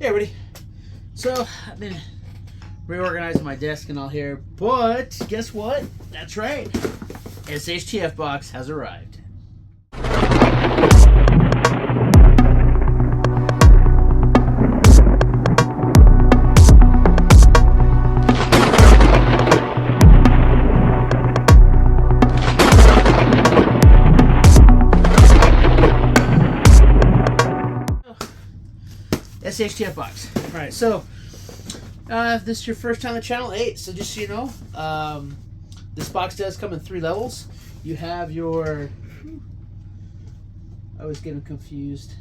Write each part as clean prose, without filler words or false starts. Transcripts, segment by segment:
Hey everybody. So I've been reorganizing my desk and all here, but guess what? That's right. SHTF box has arrived. SHTF box. Alright, so if this is your first time on the channel, hey, so just so you know, this box does come in 3 levels. You have your, I was getting confused.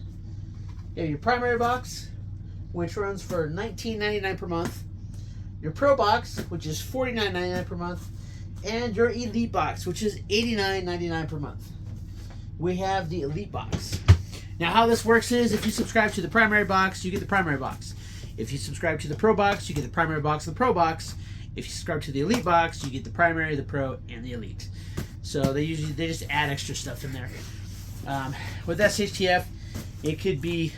You have your primary box, which runs for $19.99 per month. Your Pro box, which is $49.99 per month. And your Elite box, which is $89.99 per month. We have the Elite box. Now, how this works is if you subscribe to the primary box, you get the primary box. If you subscribe to the Pro box, you get the primary box and the Pro box. If you subscribe to the Elite box, you get the primary, the Pro, and the Elite. So they just add extra stuff in there. With SHTF, it could be,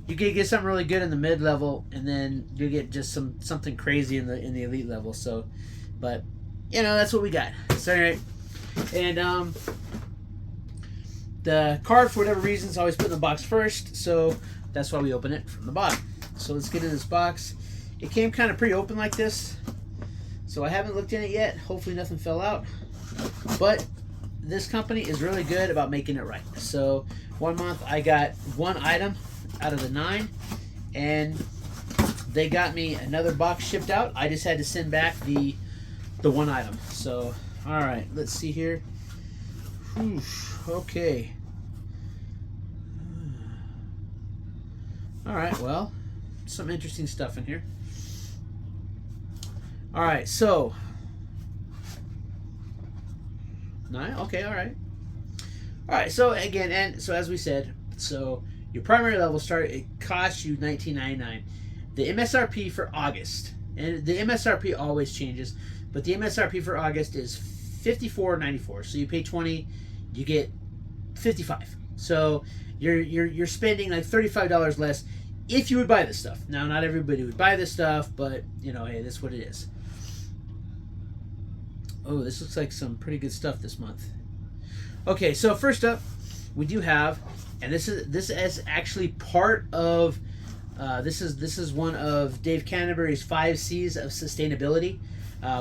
you could get something really good in the mid level, and then you get just something crazy in the Elite level. So, but you know, that's what we got. So anyway, and the card, for whatever reason, is always put in the box first, so that's why we open it from the bottom. So let's get in this box. It came kind of pre-open like this, so I haven't looked in it yet. Hopefully nothing fell out. But this company is really good about making it right. So 1 month I got 1 item out of the 9, and they got me another box shipped out. I just had to send back the 1 item. So, all right, let's see here. Okay. All right, well, some interesting stuff in here. All right, so okay, all right. All right, so again, and so as we said, so your primary level start, it costs you $19.99. The MSRP for August, and the MSRP always changes, but the MSRP for August is $54.94. So you pay $20, you get $55. So you're spending like $35 less if you would buy this stuff. Now, not everybody would buy this stuff, but you know, hey, that's what it is. Oh, this looks like some pretty good stuff this month. Okay, so first up, we do have, and this is actually part of this is one of Dave Canterbury's 5 C's of sustainability,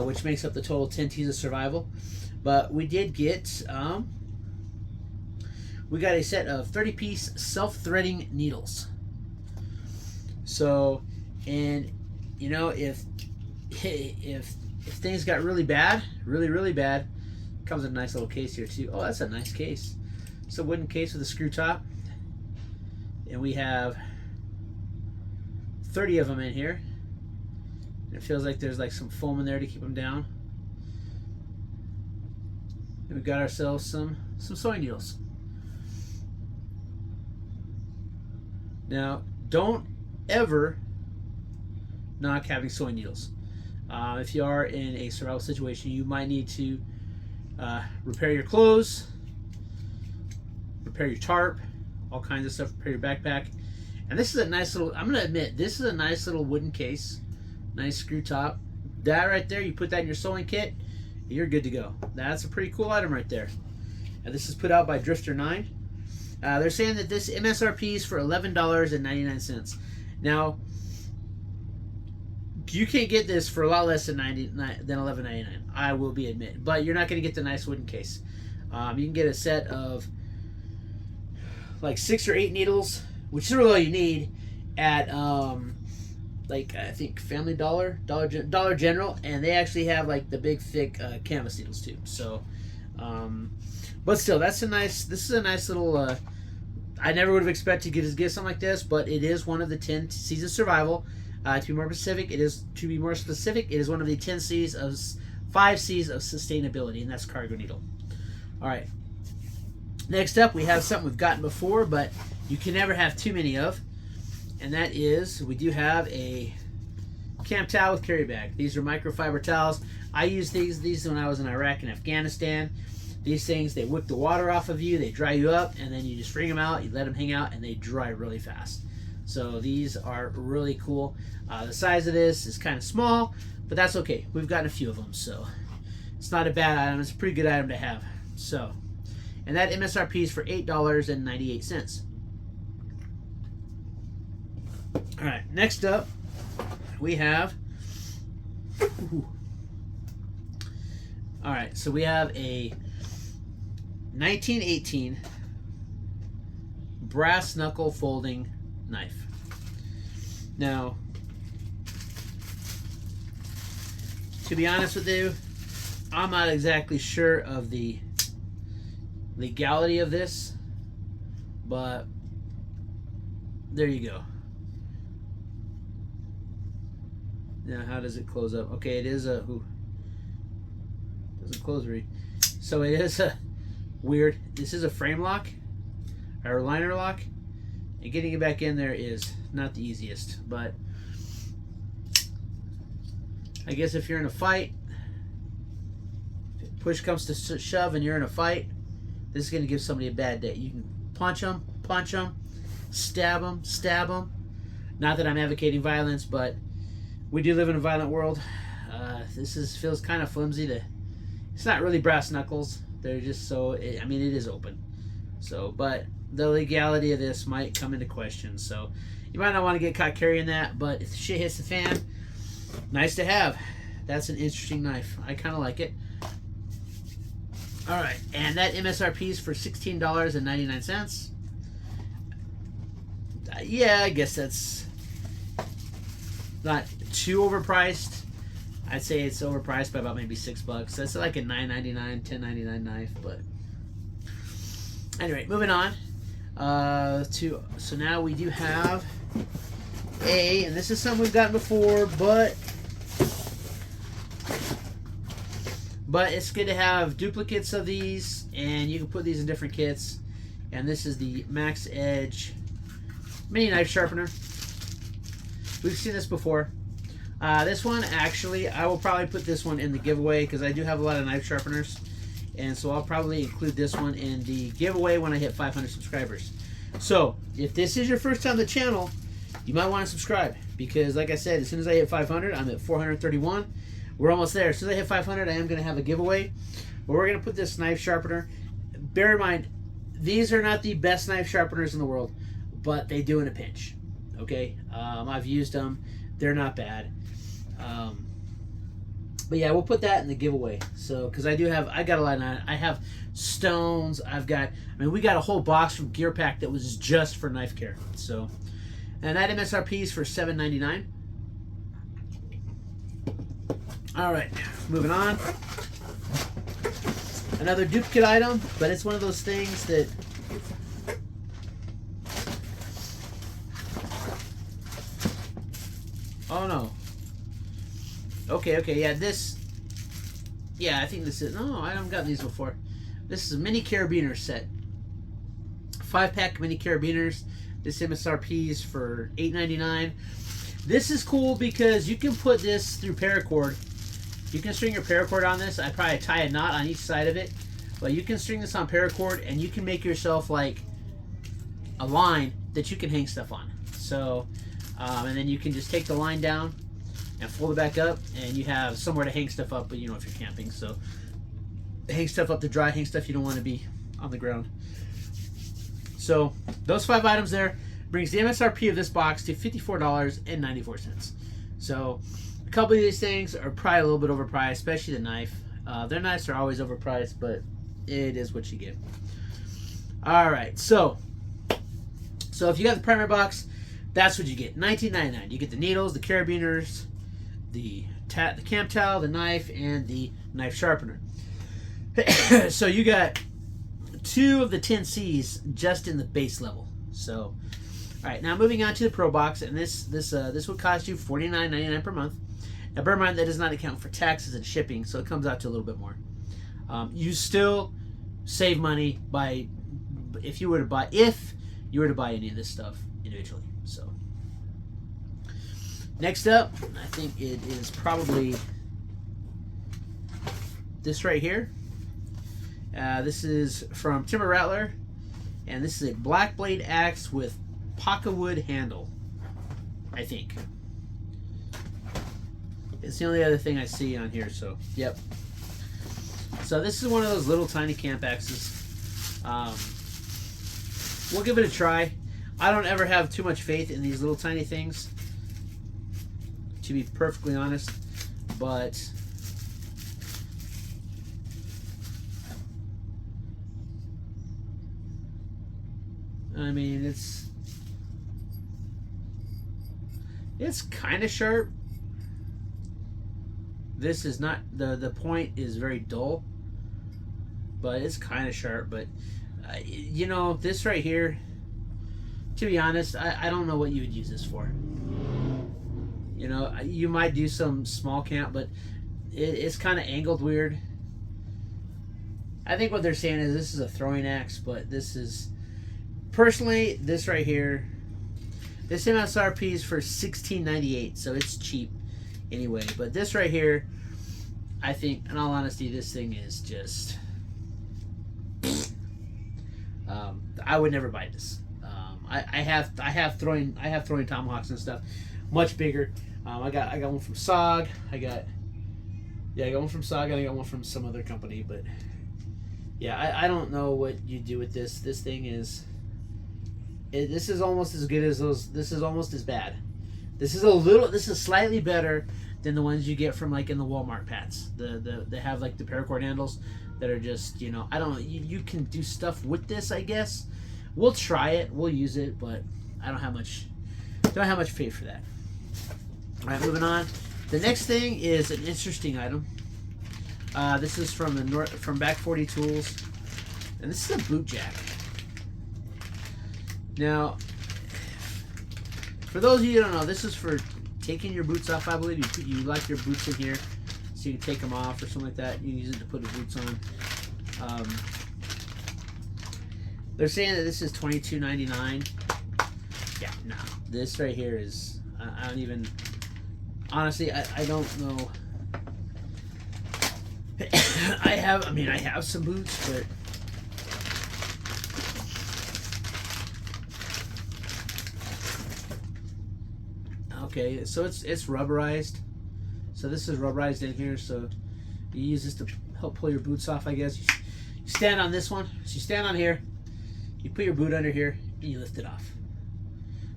which makes up the total 10 T's of survival. But we did get we got a set of 30-piece self-threading needles. So, and you know, if things got really bad, really bad, comes in a nice little case here too. Oh, that's a nice case. It's a wooden case with a screw top, and we have 30 of them in here. And it feels like there's like some foam in there to keep them down. And we got ourselves some sewing needles. Now, don't ever knock having sewing needles. If you are in a survival situation, you might need to repair your clothes, repair your tarp, all kinds of stuff, repair your backpack. And this is a nice little, I'm going to admit, this is a nice little wooden case, nice screw top. That right there, you put that in your sewing kit, you're good to go. That's a pretty cool item right there. And this is put out by Drifter 9. They're saying that this MSRP is for $11.99. Now, you can't get this for a lot less than $11.99. I will be admit, but you're not going to get the nice wooden case. You can get a set of like 6 or 8 needles, which is really all you need, at like I think Family Dollar General, and they actually have like the big thick canvas needles too. So. But still, this is a nice little, I never would have expected to get something like this, but it is one of the 10 C's of survival. To be more specific, it is one of the 10 C's of 5 C's of sustainability, and that's cargo needle. All right. Next up, we have something we've gotten before, but you can never have too many of, and that is, we do have a camp towel with carry bag. These are microfiber towels. I used these when I was in Iraq and Afghanistan. These things, they whip the water off of you, they dry you up, and then you just wring them out, you let them hang out, and they dry really fast. So these are really cool. The size of this is kind of small, but that's okay. We've gotten a few of them, so it's not a bad item. It's a pretty good item to have. So, and that MSRP is for $8.98. All right, next up we have. All right, so we have a 1918 brass knuckle folding knife. Now, to be honest with you, I'm not exactly sure of the legality of this, but there you go. Now, how does it close up? Okay, it is a doesn't close very. So it is a weird. This is a frame lock or liner lock, and getting it back in there is not the easiest. But I guess if you're in a fight, if push comes to shove, and you're in a fight, this is going to give somebody a bad day. You can punch them, stab them. Not that I'm advocating violence, but we do live in a violent world. This feels kind of flimsy. It's not really brass knuckles. They're just so. I mean, it is open. So, but the legality of this might come into question. So, you might not want to get caught carrying that. But if shit hits the fan, nice to have. That's an interesting knife. I kind of like it. All right, and that MSRP is for $16.99. Yeah, I guess that's not too overpriced. I'd say it's overpriced by about maybe $6. That's like a $9.99, $10.99 knife. But anyway, moving on so now we do have and this is something we've gotten before, but it's good to have duplicates of these, and you can put these in different kits. And this is the Max Edge mini knife sharpener. We've seen this before. This one, actually, I will probably put this one in the giveaway because I do have a lot of knife sharpeners. And so I'll probably include this one in the giveaway when I hit 500 subscribers. So, if this is your first time on the channel, you might want to subscribe. Because, like I said, as soon as I hit 500, I'm at 431. We're almost there. As soon as I hit 500, I am going to have a giveaway. But we're going to put this knife sharpener. Bear in mind, these are not the best knife sharpeners in the world, but they do in a pinch. Okay? I've used them. They're not bad. But yeah, we'll put that in the giveaway. So, because I got a lot of that. I have stones. We got a whole box from Gear Pack that was just for knife care. So, and that MSRP is for $7.99. All right, moving on. Another duplicate item, but it's one of those things that oh no. Okay, yeah, I think this is, no, I haven't gotten these before. This is a mini carabiner set. 5-pack mini carabiners. This MSRP is for $8.99. This is cool because you can put this through paracord. You can string your paracord on this. I probably tie a knot on each side of it. But you can string this on paracord, and you can make yourself like a line that you can hang stuff on. So, and then you can just take the line down and fold it back up, and you have somewhere to hang stuff up, but you know, if you're camping. So hang stuff up to dry, hang stuff you don't want to be on the ground. So those 5 items there brings the MSRP of this box to $54.94. So a couple of these things are probably a little bit overpriced, especially the knife. Their knives are always overpriced, but it is what you get. All right, so if you got the primary box, that's what you get. $19.99. You get the needles, the carabiners, the cam towel, the knife, and the knife sharpener. So you got 2 of the 10 C's just in the base level. So, all right, now moving on to the Pro Box, and this would cost you $49.99 per month. Now, bear in mind that does not account for taxes and shipping, so it comes out to a little bit more. You still save money by if you were to buy any of this stuff individually. So, next up, I think it is probably this right here. This is from Timber Rattler, and this is a black blade axe with Paka wood handle. I think. It's the only other thing I see on here, so, yep. So this is one of those little tiny camp axes. We'll give it a try. I don't ever have too much faith in these little tiny things, to be perfectly honest, but I mean, it's kind of sharp. This is not, the point is very dull, but it's kind of sharp. But you know, this right here, to be honest, I don't know what you would use this for. You know, you might do some small camp, but it's kind of angled weird. I think what they're saying is this is a throwing axe, but this is, personally, this right here, this MSRP is for $16.98, so it's cheap anyway. But this right here, I think, in all honesty, this thing is just, I would never buy this. I have throwing tomahawks and stuff, much bigger. I got one from SOG. I got one from SOG, and I got one from some other company. But yeah, I don't know what you do with this. This thing is, this is almost as good as those. This is almost as bad. This is slightly better than the ones you get from like in the Walmart pats. They have like the paracord handles that are just, you know, I don't know. You can do stuff with this, I guess. We'll try it. We'll use it, but I don't have much faith for that. All right, moving on. The next thing is an interesting item. This is from Back 40 Tools, and this is a boot jack. Now, for those of you who don't know, this is for taking your boots off. I believe you like your boots in here, so you can take them off or something like that. You can use it to put the boots on. They're saying that this is $22.99. Yeah, no, this right here is, I don't even, honestly, I don't know. I have some boots, but okay, so it's rubberized. So this is rubberized in here, so you use this to help pull your boots off, I guess. You stand on this one. So you stand on here, you put your boot under here, and you lift it off.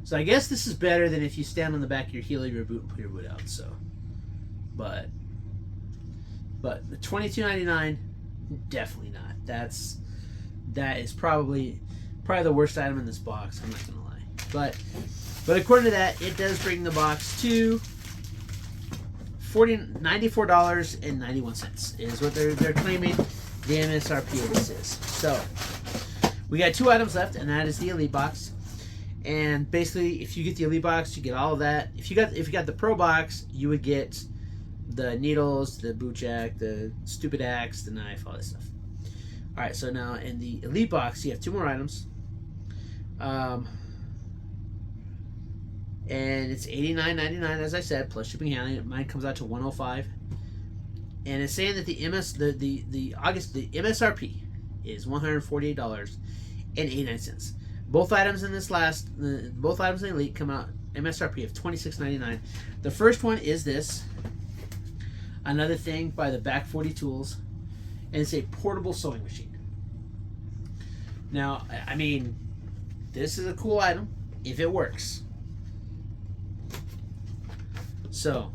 So I guess this is better than if you stand on the back of your heel of your boot and put your boot out. So, but the $22.99, definitely not. That is probably the worst item in this box. I'm not gonna lie, but according to that, it does bring the box to $94.91 is what they're claiming the MSRP of this is. So we got 2 items left, and that is the Elite box. And basically, if you get the Elite box, you get all of that. If you got the Pro box, you would get the needles, the boot jack, the stupid axe, the knife, all this stuff. All right, so now in the Elite box, you have 2 more items. And it's $89.99, as I said, plus shipping and handling. Mine comes out to $105. And it's saying that the MSRP is $148.89. Both items in this both items in the Elite come out MSRP of $26.99. The first one is this, another thing by the Back 40 Tools, and it's a portable sewing machine. Now, I mean, this is a cool item if it works. So,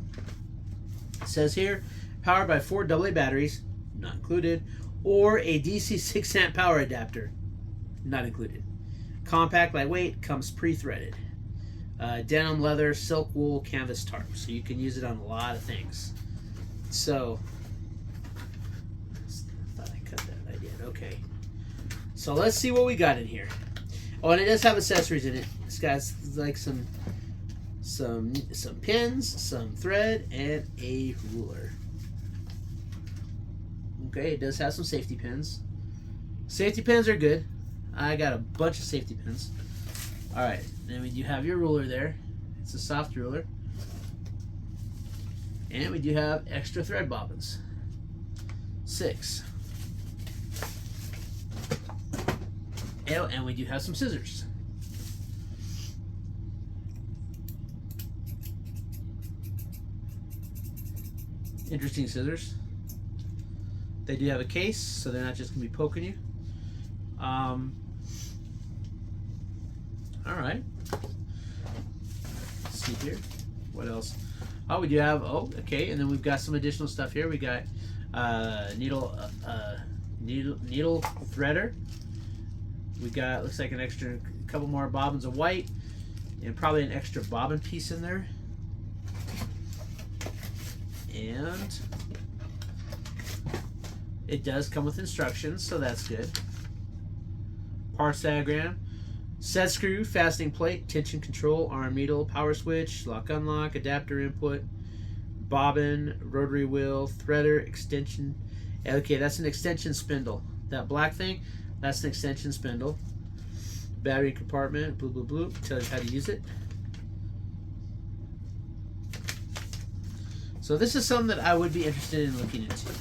it says here, powered by 4 AA batteries, not included, or a DC 6 amp power adapter, not included. Compact, lightweight, comes pre-threaded. Denim, leather, silk, wool, canvas, tarp. So you can use it on a lot of things. So, I thought I cut that. I did. Okay. So let's see what we got in here. Oh, and it does have accessories in it. It's got like some pins, some thread, and a ruler. Okay, it does have some safety pins. Safety pins are good. I got a bunch of safety pins. Alright, then we do have your ruler there. It's a soft ruler. And we do have extra thread bobbins. 6. Oh, and we do have some scissors. Interesting scissors. They do have a case, so they're not just going to be poking you. All right. Let's see here. What else? Oh, we do have, oh, okay, and then we've got some additional stuff here. We got needle threader. We got, looks like an extra, couple more bobbins of white, and probably an extra bobbin piece in there. And it does come with instructions, so that's good. Parts diagram. Set screw, fastening plate, tension control, arm needle, power switch, lock unlock, adapter input, bobbin, rotary wheel, threader, extension. Okay, that's an extension spindle. That black thing, that's an extension spindle. Battery compartment, blue, blue, blue, tells you how to use it. So this is something that I would be interested in looking into.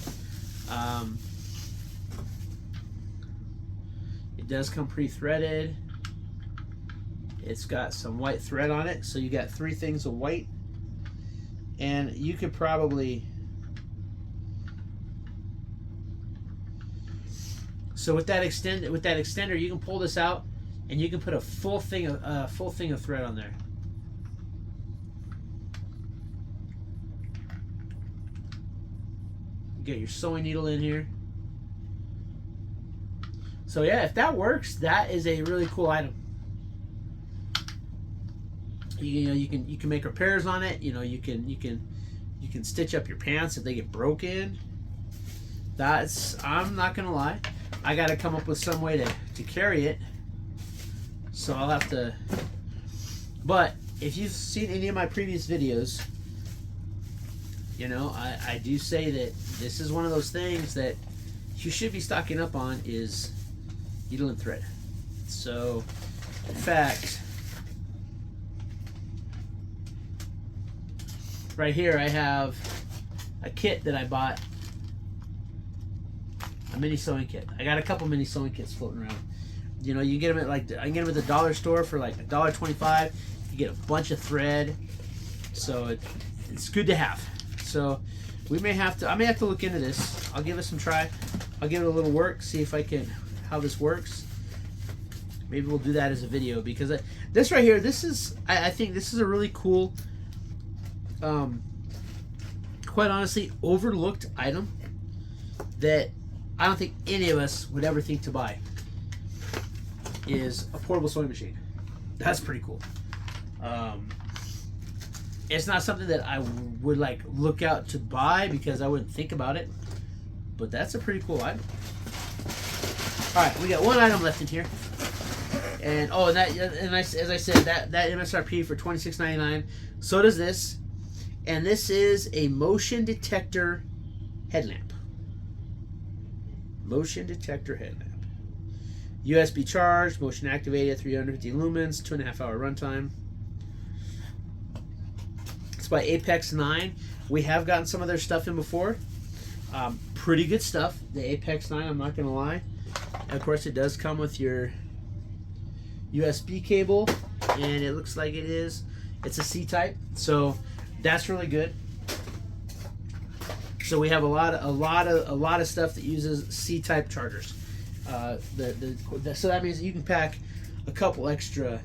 It does come pre-threaded. It's got some white thread on it, so you got 3 things of white, and you could probably, so with that extender, you can pull this out, and you can put a full thing of thread on there. Get your sewing needle in here. So yeah, if that works, that is a really cool item. You know, you can make repairs on it. You know, you can stitch up your pants if they get broken. That's, I'm not gonna lie, I got to come up with some way to carry it. So I'll have to. But if you've seen any of my previous videos, you know, I do say that this is one of those things that you should be stocking up on, is needle and thread. So, in fact, right here I have a kit that I bought, a mini sewing kit. I got a couple mini sewing kits floating around. You know, you get them at, like, I can get them at the dollar store for like $1.25. You get a bunch of thread, so it's good to have. So we may have to, I may have to look into this. I'll give it some try. I'll give it a little work, see if I can, how this works. Maybe we'll do that as a video, because this right here, this is, I think this is a really cool, quite honestly, overlooked item that I don't think any of us would ever think to buy, is a portable sewing machine. That's pretty cool. It's not something that I would like look out to buy because I wouldn't think about it, but that's a pretty cool item. All right, we got one item left in here, and oh, as I said, that MSRP for $26.99. So does this, and this is a motion detector headlamp. Motion detector headlamp. USB charged, motion activated, 350 lumens, 2.5 hour runtime. It's by Apex 9. We have gotten some of their stuff in before. Pretty good stuff. The Apex 9, I'm not going to lie. And of course, it does come with your USB cable, and it looks like it's a C-type, so that's really good. So we have a lot of stuff that uses C-type chargers. So that means you can pack a couple extra.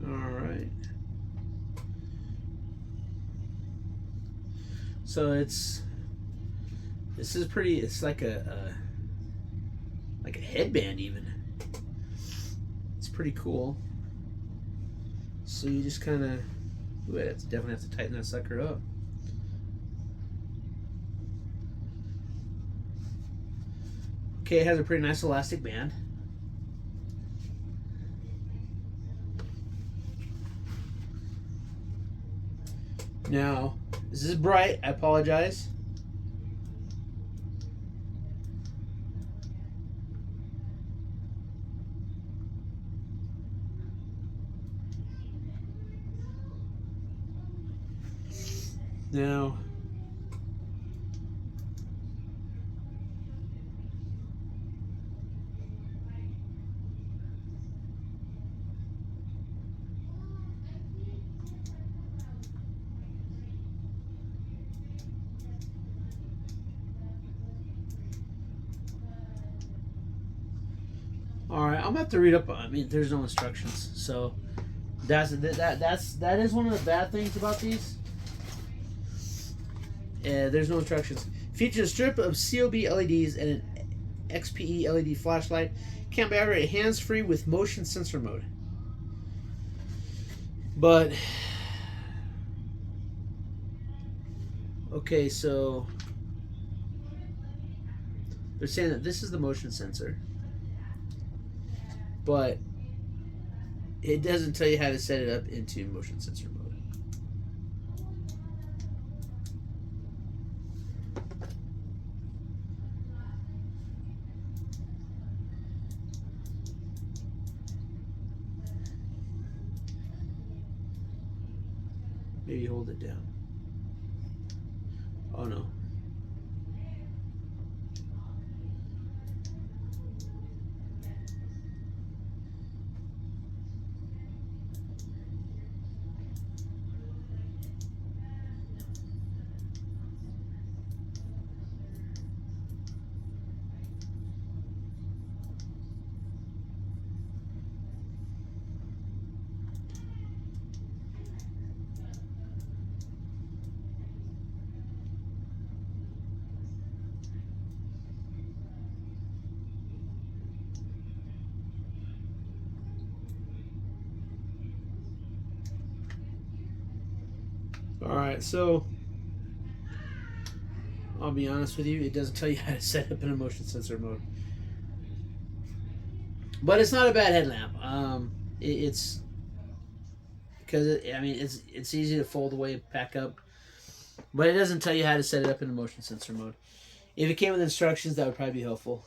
All right. So this is pretty. It's like a headband even. It's pretty cool. So you just kind of, definitely have to tighten that sucker up. Okay, it has a pretty nice elastic band. Now, this is bright, I apologize. Now, All right, I'm gonna have to read up. I mean, there's no instructions, so that is one of the bad things about these. There's no instructions. Features a strip of COB LEDs and an XPE LED flashlight. Can be operated hands-free with motion sensor mode. But okay, so they're saying that this is the motion sensor, but it doesn't tell you how to set it up into motion sensor mode. Maybe hold it down. Oh no. Alright, so I'll be honest with you, it doesn't tell you how to set up in a motion sensor mode. But it's not a bad headlamp. It's because I mean it's easy to fold away and pack up, but it doesn't tell you how to set it up in a motion sensor mode. If it came with instructions, that would probably be helpful.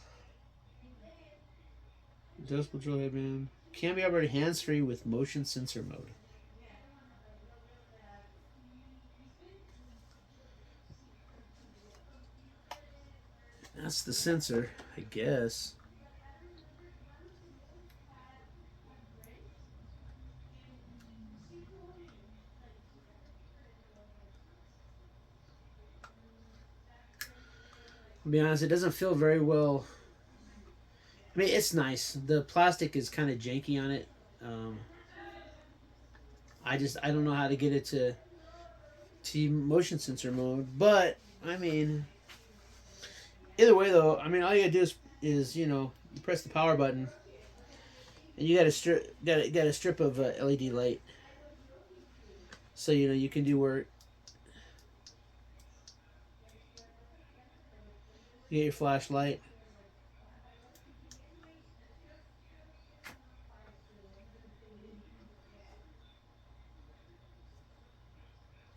Adjustable control headband can be operated hands-free with motion sensor mode. That's the sensor, I guess. To be honest, it doesn't feel very well. I mean, it's nice. The plastic is kind of janky on it. I don't know how to get it to motion sensor mode. But I mean, either way though, I mean, all you gotta do is you press the power button, and you got a strip of LED light, so you can do work. You get your flashlight.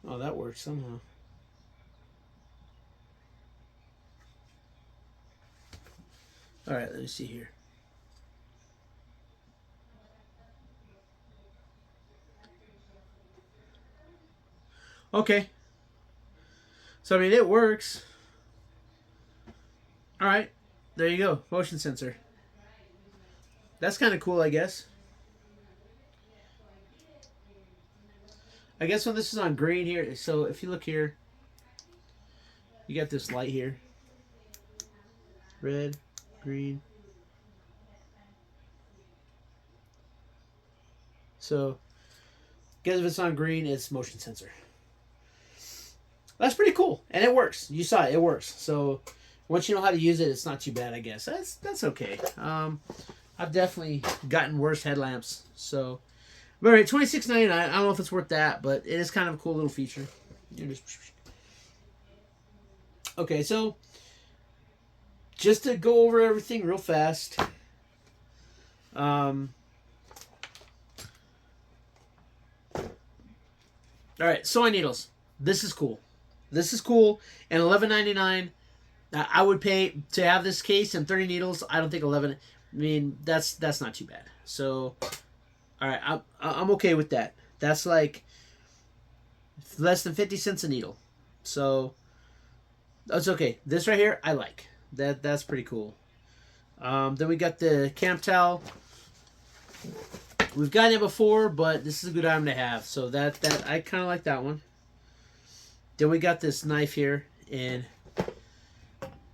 Oh, that works somehow. All right, let me see here. Okay. So, I mean, it works. All right. There you go. Motion sensor. That's kind of cool, I guess. I guess when this is on green here, so if you look here, you got this light here. Red, green. So, guess if it's on green, it's motion sensor. That's pretty cool, and it works. You saw it; it works. So, once you know how to use it, it's not too bad, I guess. That's okay. I've definitely gotten worse headlamps. So, all right, $26.99. I don't know if it's worth that, but it is kind of a cool little feature. Okay, so just to go over everything real fast. All right, sewing needles. This is cool. This is cool. And $11.99. I would pay to have this case and 30 needles. I don't think 11. I mean, that's not too bad. So, all right, I'm okay with that. That's like less than 50 cents a needle. So that's okay. This right here, I like. That's pretty cool. Then we got the camp towel. We've gotten it before, but this is a good item to have. So that I kind of like that one. Then we got this knife here, and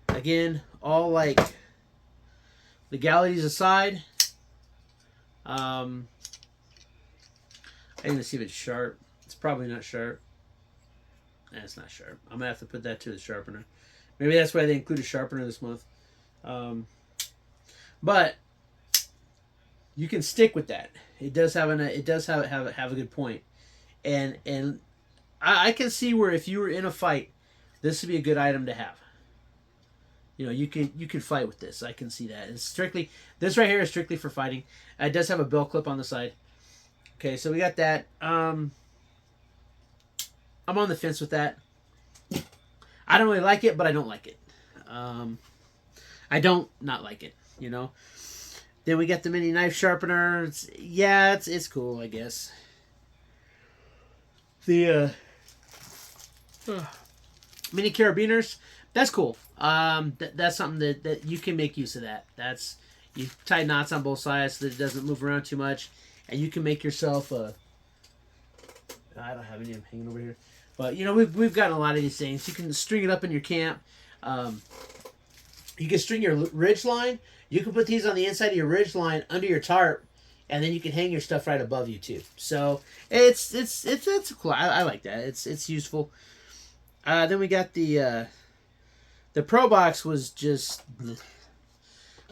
again, all like legalities aside, I didn't even see if it's sharp. It's probably not sharp. It's not sharp. I'm gonna have to put that to the sharpener. Maybe that's why they include a sharpener this month. But you can stick with that. It does have a good point, and I can see where if you were in a fight, this would be a good item to have. You know, you can fight with this. I can see that. It's strictly this right here is strictly for fighting. It does have a bell clip on the side. Okay, so we got that. I'm on the fence with that. I don't really like it, but I don't like it. I don't not like it. You know. Then we got the mini knife sharpener. It's cool, I guess. The mini carabiners, that's cool. That's something that you can make use of that. That's you tie knots on both sides so that it doesn't move around too much, and you can make yourself a. I don't have any of them hanging over here, but you know we've gotten a lot of these things. You can string it up in your camp. You can string your ridge line. You can put these on the inside of your ridge line under your tarp, and then you can hang your stuff right above you too. So it's cool. I like that. It's useful. Then we got the Pro Box was just.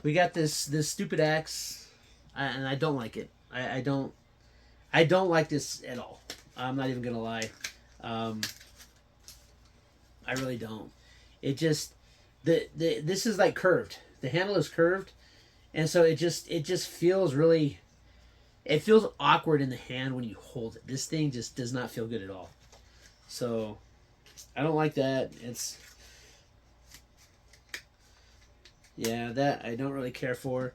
We got this stupid axe, and I don't like it. I don't like this at all. I'm not even gonna lie. I really don't. It just this is like curved. The handle is curved, and so it just feels really. It feels awkward in the hand when you hold it. This thing just does not feel good at all. So, I don't like that. That I don't really care for.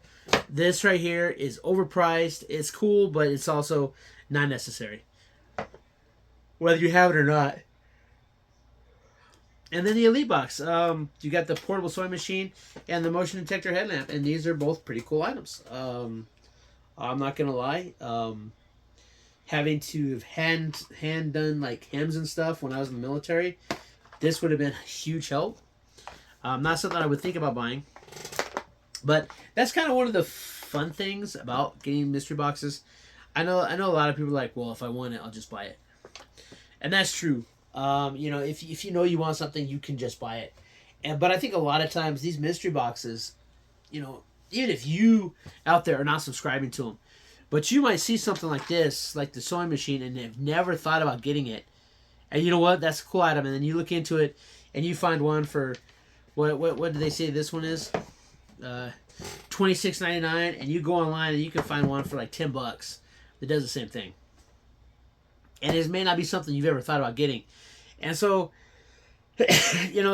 This right here is overpriced. It's cool, but it's also not necessary. Whether you have it or not. And then the Elite Box. You got the portable sewing machine and the motion detector headlamp. And these are both pretty cool items. I'm not going to lie. Having to have hand done like hems and stuff when I was in the military, this would have been a huge help. Not something I would think about buying. But that's kind of one of the fun things about getting mystery boxes. I know a lot of people are like, well, if I want it, I'll just buy it. And that's true. If you know you want something, you can just buy it. But I think a lot of times these mystery boxes, even if you out there are not subscribing to them, but you might see something like this, like the sewing machine, and have never thought about getting it. And you know what? That's a cool item. And then you look into it, and you find one for what do they say this one is? $26.99, and you go online and you can find one for like $10 that does the same thing. And it may not be something you've ever thought about getting. And so,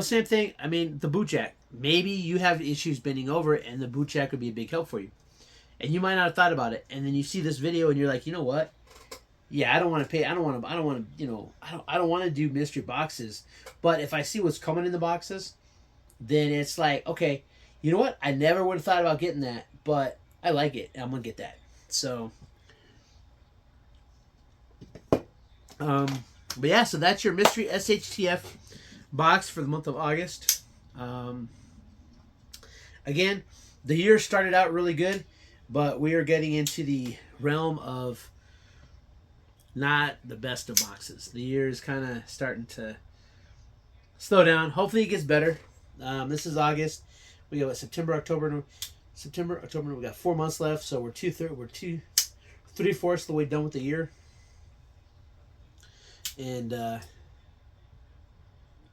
same thing. I mean, the boot jack. Maybe you have issues bending over, and the boot jack would be a big help for you. And you might not have thought about it. And then you see this video, and you're like, you know what? Yeah, I don't want to pay. I don't want to do mystery boxes. But if I see what's coming in the boxes, then it's like, okay, you know what? I never would have thought about getting that, but I like it, and I'm gonna get that. So. But yeah, so that's your mystery SHTF box for the month of August. Again, the year started out really good, but we are getting into the realm of not the best of boxes. The year is kind of starting to slow down. Hopefully it gets better. This is August. We got September, October. We got 4 months left, so we're 3/4 of the way done with the year. And I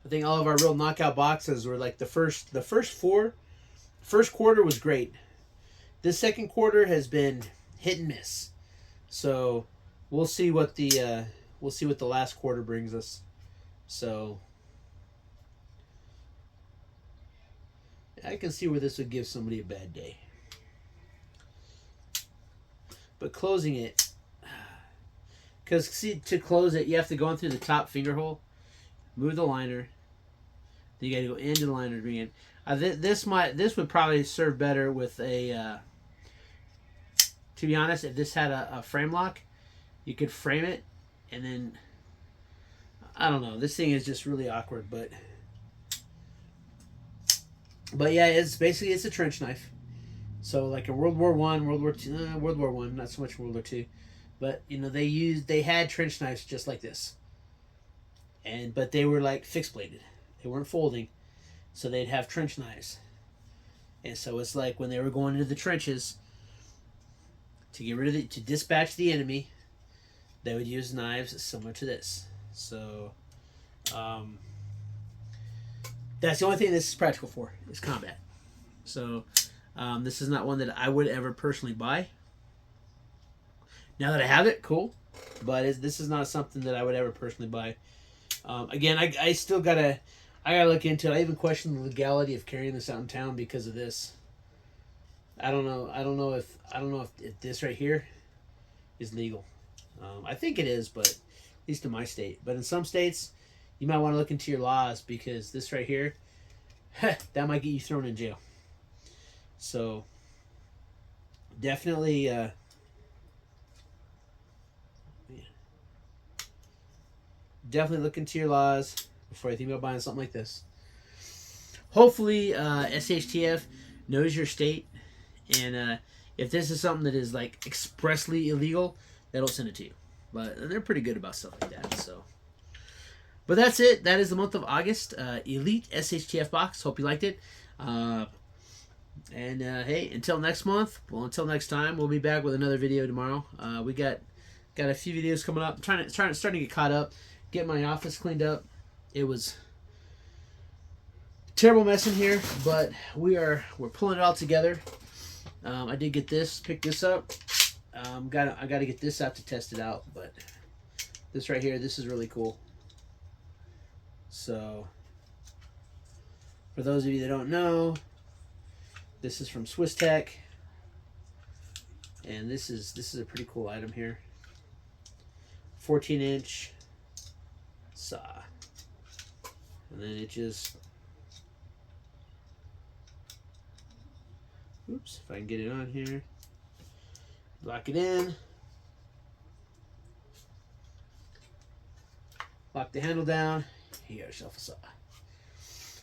think all of our real knockout boxes were like the first four. First quarter was great. This second quarter has been hit and miss. So we'll see what the last quarter brings us. So I can see where this would give somebody a bad day. But closing it. Because, see, to close it, you have to go in through the top finger hole, move the liner, then you got to go into the liner to bring it in. This would probably serve better with a, to be honest, if this had a frame lock, you could frame it, and then, I don't know, this thing is just really awkward, but yeah, it's a trench knife. So like in World War One, World War Two, World War One, not so much World War Two, but you know they had trench knives just like this, but they were like fixed bladed, they weren't folding, so they'd have trench knives, and so it's like when they were going into the trenches to get rid of to dispatch the enemy, they would use knives similar to this. So that's the only thing this is practical for, is combat. So this is not one that I would ever personally buy. Now that I have it, cool, but this is not something that I would ever personally buy. Again, I still gotta look into it. I even question the legality of carrying this out in town because of this. I don't know if this right here is legal. I think it is, but at least in my state. But in some states, you might want to look into your laws, because this right here, that might get you thrown in jail. So definitely definitely look into your laws before you think about buying something like this. Hopefully SHTF knows your state, and if this is something that is like expressly illegal, that'll send it to you. But they're pretty good about stuff like that. So, but that's it. That is the month of August Elite SHTF box. Hope you liked it. Hey, until next month. Well, until next time, we'll be back with another video tomorrow. We got a few videos coming up. I'm starting to get caught up, get my office cleaned up. It was a terrible mess in here, but we're pulling it all together. I did pick this up. I got to get this out to test it out, but this right here, this is really cool. So, for those of you that don't know, this is from Swiss Tech, and this is a pretty cool item here. 14-inch saw, and then it just, oops, if I can get it on here, lock it in, lock the handle down. You got yourself a saw.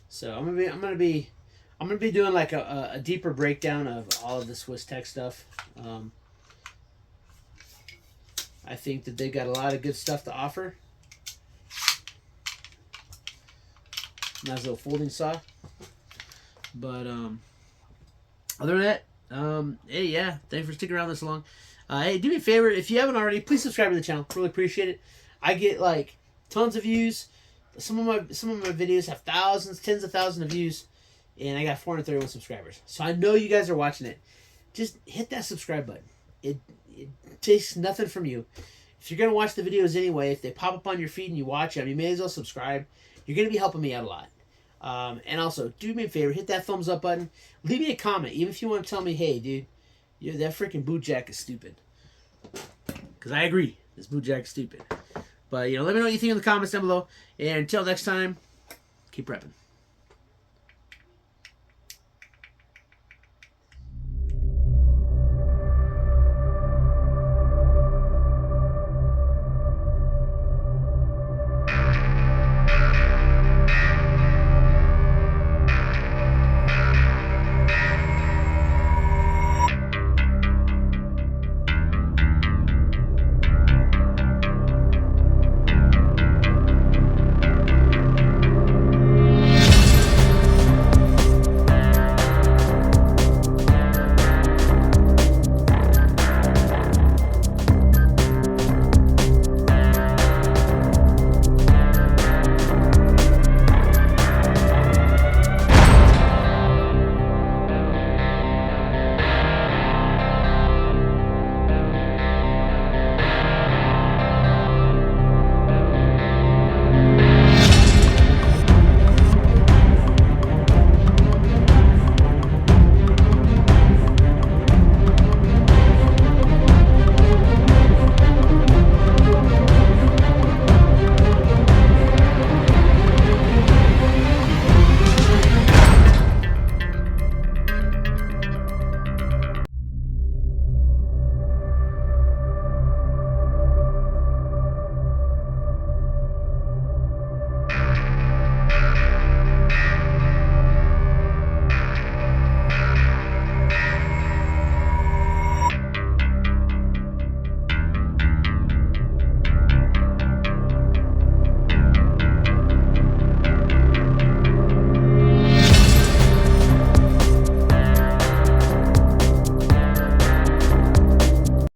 So I'm gonna be doing like a deeper breakdown of all of the Swiss Tech stuff. I think that they've got a lot of good stuff to offer. Nice little folding saw. But other than that, hey, yeah, thanks for sticking around this long. Hey, do me a favor, if you haven't already, please subscribe to the channel. Really appreciate it. I get like tons of views. Some of my videos have thousands, tens of thousands of views, and I got 431 subscribers. So I know you guys are watching it. Just hit that subscribe button. It takes nothing from you. If you're gonna watch the videos anyway, if they pop up on your feed and you watch them, you may as well subscribe. You're gonna be helping me out a lot. And also, do me a favor, hit that thumbs up button. Leave me a comment, even if you want to tell me, hey, dude, that freaking boot jack is stupid. Because I agree, this boot jack is stupid. But, let me know what you think in the comments down below. And until next time, keep prepping.